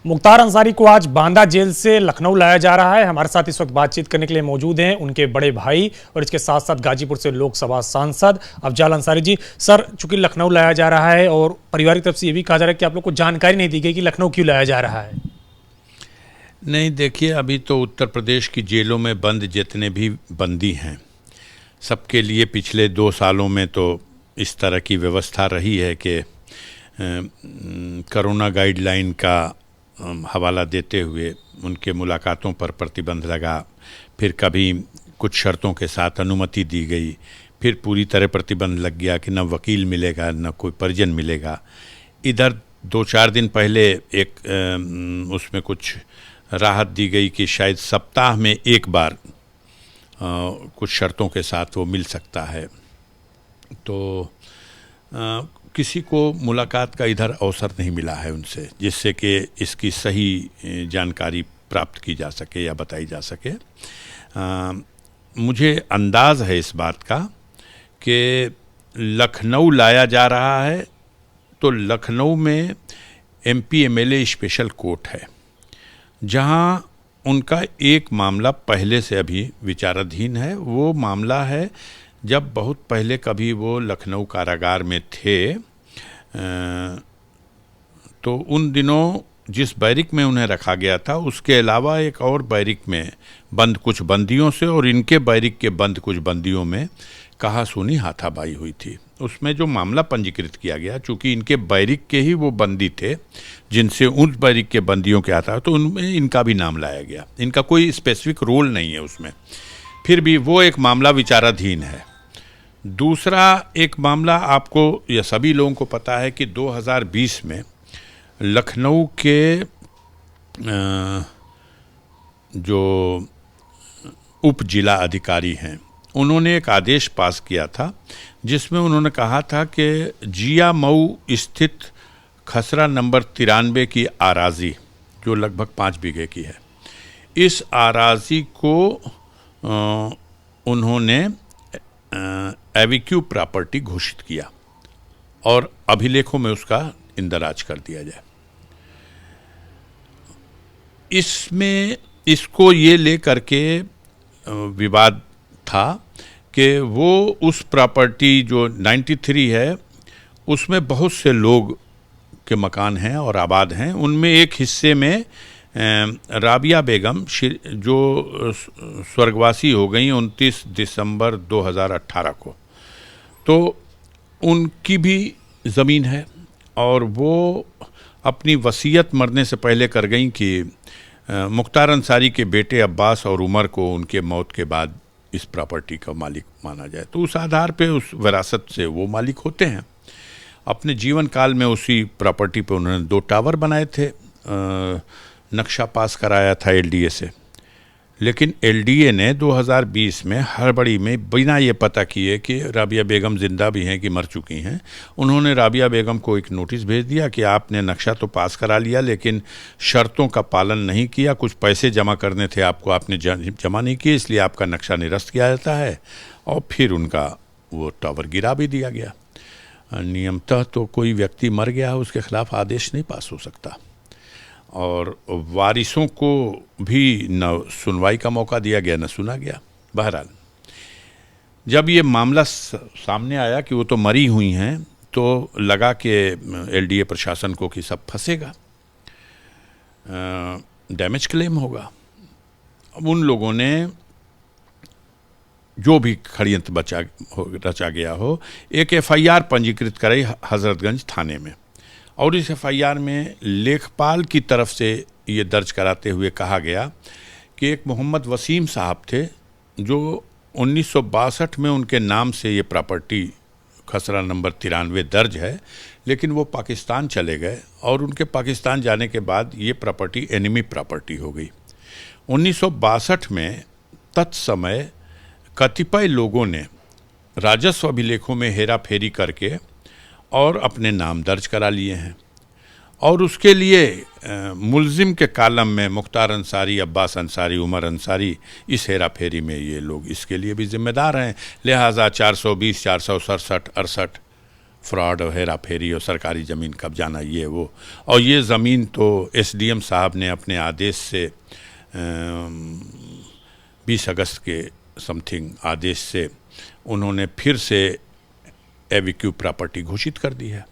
मुख्तार अंसारी को आज बांदा जेल से लखनऊ लाया जा रहा है। हमारे साथ इस वक्त बातचीत करने के लिए मौजूद हैं उनके बड़े भाई और इसके साथ साथ गाजीपुर से लोकसभा सांसद अफजाल अंसारी जी। सर, चूंकि लखनऊ लाया जा रहा है और परिवार की तरफ से ये भी कहा जा रहा है कि आप लोग को जानकारी नहीं दी गई कि लखनऊ क्यों लाया जा रहा है। नहीं, देखिए, अभी तो उत्तर प्रदेश की जेलों में बंद जितने भी बंदी हैं सबके लिए पिछले 2 सालों में तो इस तरह की व्यवस्था रही है कि कोरोना गाइडलाइन का हवाला देते हुए उनके मुलाकातों पर प्रतिबंध लगा, फिर कभी कुछ शर्तों के साथ अनुमति दी गई, फिर पूरी तरह प्रतिबंध लग गया कि न वकील मिलेगा न कोई परिजन मिलेगा। इधर 2-4 दिन पहले एक उसमें कुछ राहत दी गई कि शायद सप्ताह में एक बार कुछ शर्तों के साथ वो मिल सकता है। तो किसी को मुलाकात का इधर अवसर नहीं मिला है उनसे, जिससे कि इसकी सही जानकारी प्राप्त की जा सके या बताई जा सके। मुझे अंदाज़ है इस बात का कि लखनऊ लाया जा रहा है तो लखनऊ में एमपी एमएलए स्पेशल कोर्ट है, जहां उनका एक मामला पहले से अभी विचाराधीन है। वो मामला है जब बहुत पहले कभी वो लखनऊ कारागार में थे, तो उन दिनों जिस बैरिक में उन्हें रखा गया था उसके अलावा एक और बैरिक में बंद कुछ बंदियों से और इनके बैरिक के बंद कुछ बंदियों में कहा सुनी हाथापाई हुई थी। उसमें जो मामला पंजीकृत किया गया, चूँकि इनके बैरिक के ही वो बंदी थे जिनसे उन बैरिक के बंदियों के आता, तो उनमें इनका भी नाम लाया गया। इनका कोई स्पेसिफिक रोल नहीं है उसमें, फिर भी वो एक मामला विचाराधीन है। दूसरा एक मामला आपको या सभी लोगों को पता है कि 2020 में लखनऊ के जो उप जिला अधिकारी हैं उन्होंने एक आदेश पास किया था जिसमें उन्होंने कहा था कि जिया मऊ स्थित खसरा नंबर 93 की आराजी, जो लगभग 5 बीघे की है, इस आराजी को उन्होंने एविक्यू प्रॉपर्टी घोषित किया और अभिलेखों में उसका इंदराज कर दिया जाए। इसमें इसको ये लेकर के विवाद था कि वो उस प्रॉपर्टी जो 93 है उसमें बहुत से लोग के मकान हैं और आबाद हैं। उनमें एक हिस्से में राबिया बेगम जो स्वर्गवासी हो गई 29 दिसंबर 2018 को, तो उनकी भी ज़मीन है और वो अपनी वसीयत मरने से पहले कर गई कि मुख्तार अंसारी के बेटे अब्बास और उमर को उनके मौत के बाद इस प्रॉपर्टी का मालिक माना जाए। तो उस आधार पे उस विरासत से वो मालिक होते हैं। अपने जीवन काल में उसी प्रॉपर्टी पे उन्होंने 2 टावर बनाए थे, नक्शा पास कराया था एलडीए से, लेकिन एलडीए ने 2020 में हड़बड़ी में बिना ये पता किए कि राबिया बेगम जिंदा भी हैं कि मर चुकी हैं, उन्होंने राबिया बेगम को एक नोटिस भेज दिया कि आपने नक्शा तो पास करा लिया लेकिन शर्तों का पालन नहीं किया, कुछ पैसे जमा करने थे आपको, आपने जमा नहीं किए, इसलिए आपका नक्शा निरस्त किया जाता है। और फिर उनका वो टावर गिरा भी दिया गया। नियमतः तो कोई व्यक्ति मर गया है उसके खिलाफ आदेश नहीं पास हो सकता और वारिसों को भी न सुनवाई का मौका दिया गया न सुना गया। बहरहाल जब ये मामला सामने आया कि वो तो मरी हुई हैं, तो लगा कि एलडीए प्रशासन को कि सब फंसेगा, डैमेज क्लेम होगा। अब उन लोगों ने जो भी षड्यंत्र रचा गया हो, एक एफआईआर पंजीकृत कराई हजरतगंज थाने में और इस एफआईआर में लेखपाल की तरफ से ये दर्ज कराते हुए कहा गया कि एक मोहम्मद वसीम साहब थे जो 1962 में उनके नाम से ये प्रॉपर्टी खसरा नंबर 93 दर्ज है, लेकिन वो पाकिस्तान चले गए और उनके पाकिस्तान जाने के बाद ये प्रॉपर्टी एनिमी प्रॉपर्टी हो गई। 1962 में तत्समय कतिपय लोगों ने राजस्व अभिलेखों में हेरा फेरी करके और अपने नाम दर्ज करा लिए हैं और उसके लिए मुलजिम के कालम में मुख्तार अंसारी, अब्बास अंसारी, उमर अंसारी, इस हेरा फेरी में ये लोग इसके लिए भी जिम्मेदार हैं। लिहाजा 420, 467, 68 फ्रॉड और हेरा फेरी और सरकारी ज़मीन कब्जाना ये वो। और ये ज़मीन तो एसडीएम साहब ने अपने आदेश से 20 अगस्त के समथिंग आदेश से उन्होंने फिर से एविक्यू प्रॉपर्टी घोषित कर दी है।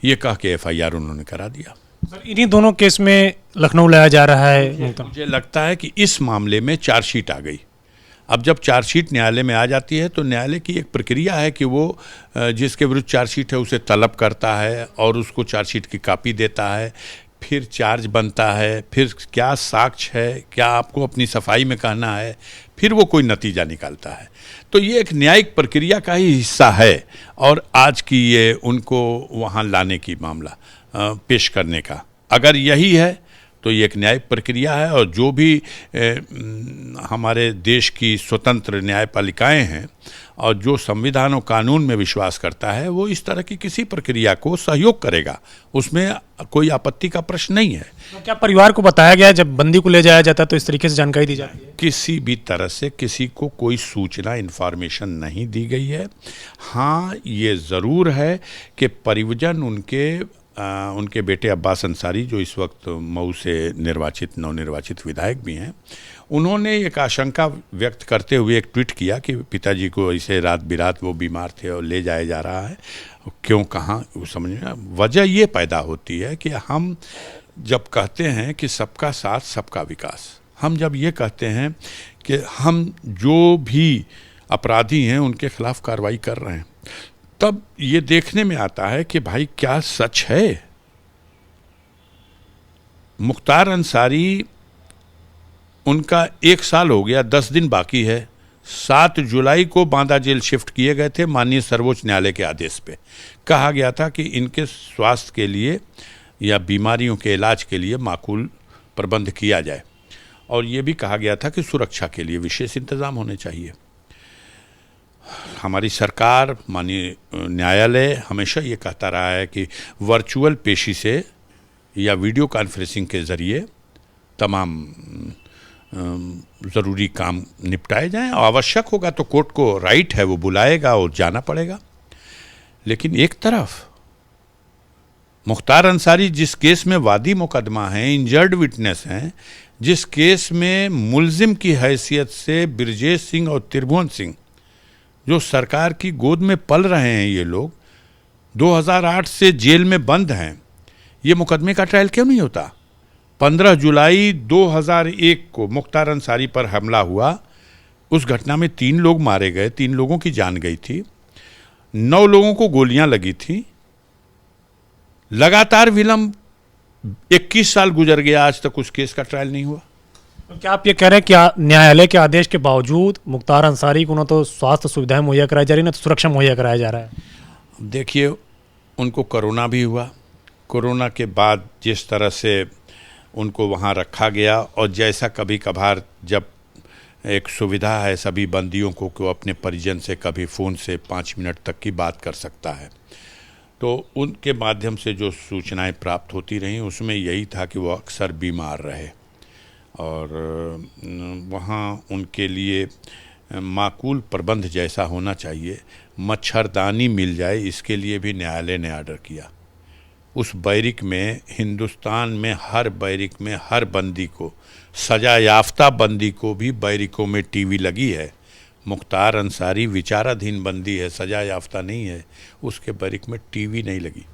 ये कह के एफआईआर उन्होंने करा दिया। सर इन्हीं दोनों केस में लखनऊ लाया जा रहा है। मुझे लगता है कि इस मामले में चार्जशीट आ गई। अब जब चार्जशीट न्यायालय में आ जाती है तो न्यायालय की एक प्रक्रिया है कि वो जिसके विरुद्ध चार्जशीट है उसे तलब करता है और उसको चार्जशीट की कॉपी देता है, फिर चार्ज बनता है, फिर क्या साक्ष्य है, क्या आपको अपनी सफाई में कहना है, फिर वो कोई नतीजा निकालता है। तो ये एक न्यायिक प्रक्रिया का ही हिस्सा है। और आज की ये उनको वहाँ लाने की मामला पेश करने का अगर यही है तो ये एक न्यायिक प्रक्रिया है। और जो भी हमारे देश की स्वतंत्र न्यायपालिकाएं हैं और जो संविधान और कानून में विश्वास करता है वो इस तरह की किसी प्रक्रिया को सहयोग करेगा, उसमें कोई आपत्ति का प्रश्न नहीं है। तो क्या परिवार को बताया गया जब बंदी को ले जाया जाता है तो इस तरीके से जानकारी दी जाती है? किसी भी तरह से किसी को कोई सूचना इन्फॉर्मेशन नहीं दी गई है। हाँ, ये ज़रूर है कि परिजन उनके बेटे अब्बास अंसारी जो इस वक्त मऊ से नवनिर्वाचित विधायक भी हैं, उन्होंने एक आशंका व्यक्त करते हुए एक ट्वीट किया कि पिताजी को ऐसे रात बिरात वो बीमार थे और ले जाया जा रहा है, क्यों कहाँ, वो समझ में वजह ये पैदा होती है कि हम जब कहते हैं कि सबका साथ सबका विकास, हम जब ये कहते हैं कि हम जो भी अपराधी हैं उनके खिलाफ कार्रवाई कर रहे हैं, तब ये देखने में आता है कि भाई क्या सच है। मुख्तार अंसारी, उनका 1 साल हो गया, 10 दिन बाकी है। 7 जुलाई को बांदा जेल शिफ्ट किए गए थे माननीय सर्वोच्च न्यायालय के आदेश पे। कहा गया था कि इनके स्वास्थ्य के लिए या बीमारियों के इलाज के लिए माकूल प्रबंध किया जाए। और ये भी कहा गया था कि सुरक्षा के लिए विशेष इंतजाम होने चाहिए। हमारी सरकार, माननीय न्यायालय हमेशा ये कहता रहा है कि वर्चुअल पेशी से या वीडियो कॉन्फ्रेंसिंग के ज़रिए तमाम ज़रूरी काम निपटाए जाएं, और आवश्यक होगा तो कोर्ट को राइट है, वो बुलाएगा और जाना पड़ेगा। लेकिन एक तरफ मुख्तार अंसारी जिस केस में वादी मुकदमा है, इंजर्ड विटनेस हैं, जिस केस में मुलजिम की हैसियत से ब्रजेश सिंह और त्रिभुवन सिंह जो सरकार की गोद में पल रहे हैं, ये लोग 2008 से जेल में बंद हैं, ये मुकदमे का ट्रायल क्यों नहीं होता? 15 जुलाई 2001 को मुख्तार अंसारी पर हमला हुआ। उस घटना में 3 लोग मारे गए, 3 लोगों की जान गई थी, 9 लोगों को गोलियां लगी थी। लगातार विलंब, 21 साल गुजर गया, आज तक उस केस का ट्रायल नहीं हुआ। तो क्या आप ये कह रहे हैं कि न्यायालय के आदेश के बावजूद मुख्तार अंसारी को न तो स्वास्थ्य सुविधाएं मुहैया कराई जा रही, न तो सुरक्षा मुहैया कराया जा रहा है? देखिए, उनको कोरोना भी हुआ। कोरोना के बाद जिस तरह से उनको वहाँ रखा गया, और जैसा कभी कभार जब एक सुविधा है सभी बंदियों को कि वो अपने परिजन से कभी फ़ोन से 5 मिनट तक की बात कर सकता है, तो उनके माध्यम से जो सूचनाएं प्राप्त होती रहीं उसमें यही था कि वो अक्सर बीमार रहे और वहाँ उनके लिए माकूल प्रबंध जैसा होना चाहिए, मच्छरदानी मिल जाए, इसके लिए भी न्यायालय ने आर्डर किया। उस बैरिक में, हिंदुस्तान में हर बैरिक में हर बंदी को, सजा याफ्ता बंदी को भी बैरिकों में टीवी लगी है। मुख्तार अंसारी विचाराधीन बंदी है, सजा याफ्ता नहीं है, उसके बैरिक में टीवी नहीं लगी।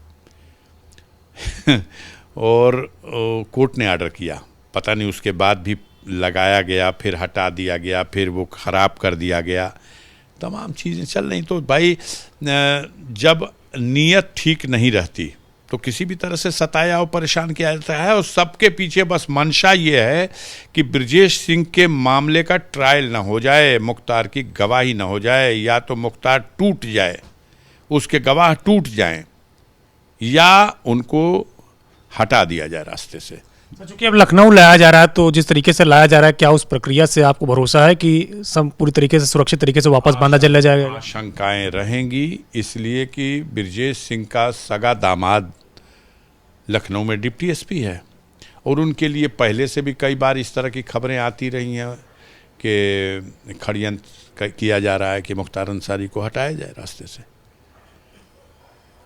और कोर्ट ने आर्डर किया, पता नहीं उसके बाद भी लगाया गया, फिर हटा दिया गया, फिर वो ख़राब कर दिया गया, तमाम चीज़ें चल रही। तो भाई जब नीयत ठीक नहीं रहती तो किसी भी तरह से सताया और परेशान किया जाता है, और सबके पीछे बस मंशा ये है कि ब्रजेश सिंह के मामले का ट्रायल ना हो जाए, मुख्तार की गवाही ना हो जाए, या तो मुख्तार टूट जाए, उसके गवाह टूट जाएं, या उनको हटा दिया जाए रास्ते से। चूंकि अब लखनऊ लाया जा रहा है, तो जिस तरीके से लाया जा रहा है, क्या उस प्रक्रिया से आपको भरोसा है कि सब पूरी तरीके से सुरक्षित तरीके से वापस बांदा जेल ले जाएगा? आशंकाएं रहेंगी, इसलिए कि ब्रजेश सिंह का सगा दामाद लखनऊ में डिप्टी एसपी है, और उनके लिए पहले से भी कई बार इस तरह की खबरें आती रही हैं कि षड्यंत्र किया जा रहा है कि मुख्तार अंसारी को हटाया जाए रास्ते से।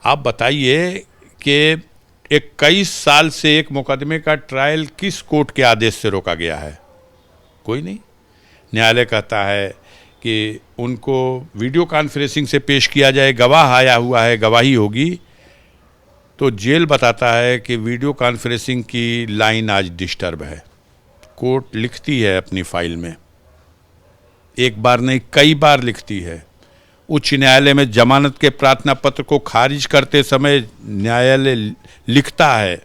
आप बताइए कि 21 साल से एक मुकदमे का ट्रायल किस कोर्ट के आदेश से रोका गया है? कोई नहीं। न्यायालय कहता है कि उनको वीडियो कॉन्फ्रेंसिंग से पेश किया जाए, गवाह आया हुआ है, गवाही होगी। तो जेल बताता है कि वीडियो कॉन्फ्रेंसिंग की लाइन आज डिस्टर्ब है। कोर्ट लिखती है अपनी फाइल में, एक बार नहीं कई बार लिखती है। उच्च न्यायालय में जमानत के प्रार्थना पत्र को खारिज करते समय न्यायालय लिखता है,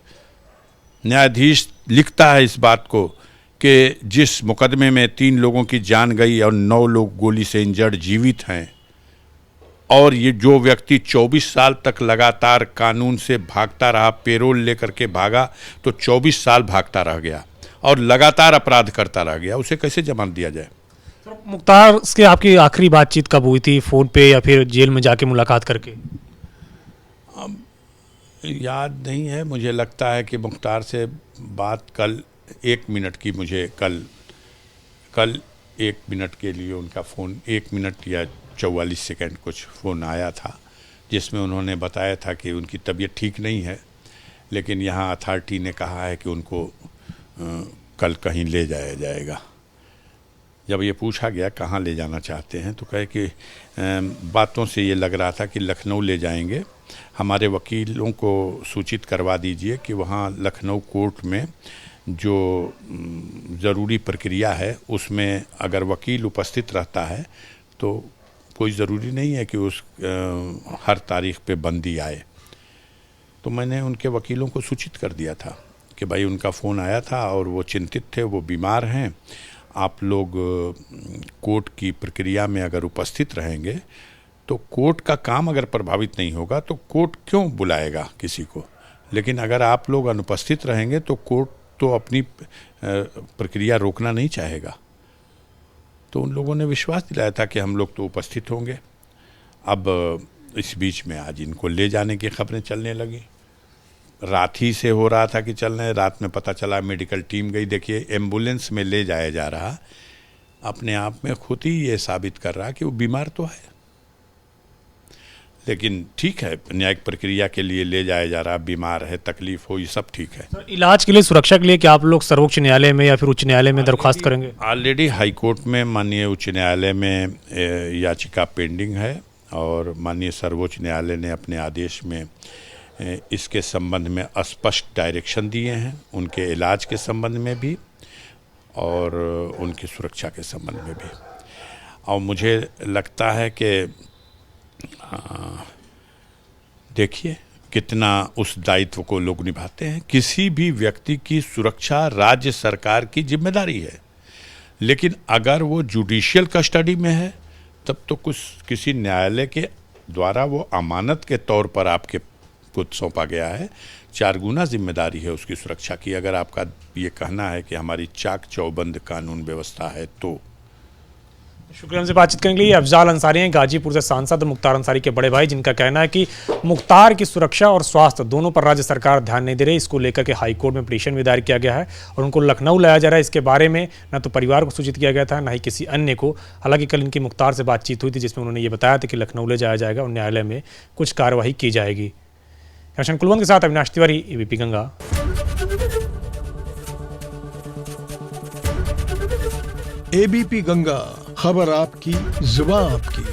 न्यायाधीश लिखता है इस बात को कि जिस मुकदमे में 3 लोगों की जान गई और 9 लोग गोली से इंजर्ड जीवित हैं, और ये जो व्यक्ति 24 साल तक लगातार कानून से भागता रहा, पेरोल लेकर के भागा तो 24 साल भागता रह गया और लगातार अपराध करता रह गया, उसे कैसे जमानत दिया जाए? मुख्तार से आपकी आखिरी बातचीत कब हुई थी, फोन पे या फिर जेल में जाके मुलाकात करके? याद नहीं है, मुझे लगता है कि मुख्तार से बात कल 1 मिनट की, मुझे कल 1 मिनट के लिए उनका फ़ोन 1 मिनट या 44 सेकंड कुछ फ़ोन आया था, जिसमें उन्होंने बताया था कि उनकी तबीयत ठीक नहीं है, लेकिन यहाँ अथॉरिटी ने कहा है कि उनको कल कहीं ले जाया जाएगा। जब ये पूछा गया कहाँ ले जाना चाहते हैं तो कहे कि बातों से ये लग रहा था कि लखनऊ ले जाएंगे। हमारे वकीलों को सूचित करवा दीजिए कि वहाँ लखनऊ कोर्ट में जो ज़रूरी प्रक्रिया है उसमें अगर वकील उपस्थित रहता है तो कोई ज़रूरी नहीं है कि उस हर तारीख पे बंदी आए। तो मैंने उनके वकीलों को सूचित कर दिया था कि भाई उनका फ़ोन आया था और वो चिंतित थे, वो बीमार हैं, आप लोग कोर्ट की प्रक्रिया में अगर उपस्थित रहेंगे तो कोर्ट का काम अगर प्रभावित नहीं होगा तो कोर्ट क्यों बुलाएगा किसी को, लेकिन अगर आप लोग अनुपस्थित रहेंगे तो कोर्ट तो अपनी प्रक्रिया रोकना नहीं चाहेगा। तो उन लोगों ने विश्वास दिलाया था कि हम लोग तो उपस्थित होंगे। अब इस बीच में आज इनको ले जाने की खबरें चलने लगी। रात ही से हो रहा था कि चल रहे, रात में पता चला मेडिकल टीम गई। देखिए एम्बुलेंस में ले जाया जा रहा अपने आप में खुद ही ये साबित कर रहा कि वो बीमार तो है, लेकिन ठीक है, न्यायिक प्रक्रिया के लिए ले जाया जा रहा, बीमार है, तकलीफ हो, ये सब ठीक है। सर, इलाज के लिए, सुरक्षा के लिए क्या आप लोग सर्वोच्च न्यायालय में या फिर उच्च न्यायालय में दरख्वास्त करेंगे? ऑलरेडी हाई कोर्ट में माननीय उच्च न्यायालय में याचिका पेंडिंग है और माननीय सर्वोच्च न्यायालय ने अपने आदेश में इसके संबंध में स्पष्ट डायरेक्शन दिए हैं, उनके इलाज के संबंध में भी और उनकी सुरक्षा के संबंध में भी। और मुझे लगता है कि देखिए कितना उस दायित्व को लोग निभाते हैं। किसी भी व्यक्ति की सुरक्षा राज्य सरकार की जिम्मेदारी है, लेकिन अगर वो जुडिशियल कस्टडी में है तब तो किसी न्यायालय के द्वारा वो अमानत के तौर पर आपके को सौंपा गया है, 4 गुना जिम्मेदारी है उसकी सुरक्षा की। अगर आपका ये कहना है कि हमारी चाक चौबंद कानून व्यवस्था है तो। शुक्रिया हमसे बातचीत करने के लिए। अफजाल अंसारी हैं, गाजीपुर से सांसद मुख्तार अंसारी के बड़े भाई, जिनका कहना है कि मुख्तार की सुरक्षा और स्वास्थ्य दोनों पर राज्य सरकार ध्यान नहीं दे रही। इसको लेकर के हाईकोर्ट में पिटीशन भी दायर किया गया है और उनको लखनऊ लाया जा रहा है। इसके बारे में न तो परिवार को सूचित किया गया था, न ही किसी अन्य को। हालांकि कल इनकी मुख्तार से बातचीत हुई थी जिसमें उन्होंने ये बताया था कि लखनऊ ले जाया जाएगा और न्यायालय में कुछ कार्रवाई की जाएगी। रोशन कुलवंत के साथ अविनाश तिवारी, एबीपी गंगा। एबीपी गंगा, खबर आपकी, जुबान आपकी।